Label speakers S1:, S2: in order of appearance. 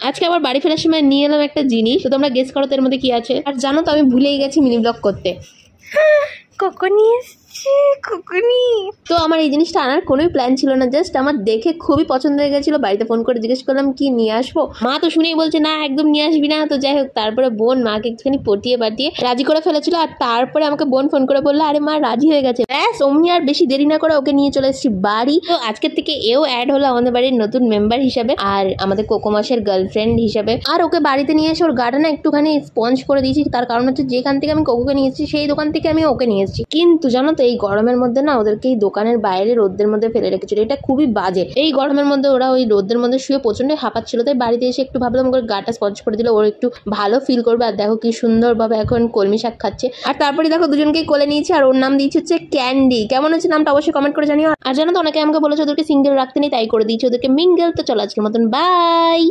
S1: আজকে আবার বাড়ি ফেরার সময় নিয়ে এলাম একটা জিনিস, তো তোমরা গেস করো তো এর মধ্যে কি আছে। আর জানো তো আমি ভুলেই গেছি মিনি ব্লগ করতে।
S2: কোকোনি এসছে, কোকোনি।
S1: তো আমার এই জিনিসটা আনার কোনোই প্ল্যান ছিল না, জাস্ট আমার দেখে খুবই পছন্দ হয়ে গেছিল। বাড়িতে ফোন করে জিজ্ঞেস করলাম কি নিয়ে আসবো, মা তো শুনেই বলছে না একদম নিয়ে আসবি না। তো যাই হোক, তারপরে বোন মাকে একটুখানি পটিয়ে পাটিয়ে রাজি করে ফেলেছিল। আর তারপরে আমাকে বোন ফোন করে বললো আরে মা রাজি হয়ে গেছে। ব্যাস অমনি আর বেশি দেরি না করে ওকে নিয়ে চলে এসেছি বাড়ি। তো আজকের থেকে এও অ্যাড হলো আমাদের বাড়ির নতুন মেম্বার হিসাবে, আর আমাদের কোকো মাসের গার্লফ্রেন্ড হিসাবে। আর ওকে বাড়িতে নিয়ে এসে ওর গাটা না একটুখানি স্পঞ্জ করে দিয়েছি, তার কারণ হচ্ছে যেখান থেকে আমি কোকোকে নিয়ে এসেছি সেই দোকান থেকে আমি ওকে নিয়ে এসেছি। কিন্তু জানো তো এই গরমের মধ্যে না ওদেরকে এই দোকানের বাইরে রোদের মধ্যে ফেলে রেখেছিল, এটা খুবই বাজে। এই গরমের মধ্যে ওরা ওই রোদের মধ্যে শুয়ে প্রচন্ড হাঁপাচ্ছিল, তাই বাড়িতে এসে একটু ভাবলাম ওর গাটা স্পঞ্জ করে দিলে ওর একটু ভালো ফিল করবে। আর দেখো কি সুন্দরভাবে এখন কলমি শাক খাচ্ছে। আর তারপরে দেখো দুজনকেই কোলে নিয়েছি, আর ওর নাম দিয়েছে হচ্ছে ক্যান্ডি। কেমন হচ্ছে নামটা অবশ্যই কমেন্ট করে জানিও। আর জানো তো অনেকে আমাকে বলেছে ওদেরকে সিঙ্গেল রাখতে নেই, তাই করে দিয়েছে ওদেরকে মিঙ্গেল। তো চলো আজকের মতন বাই।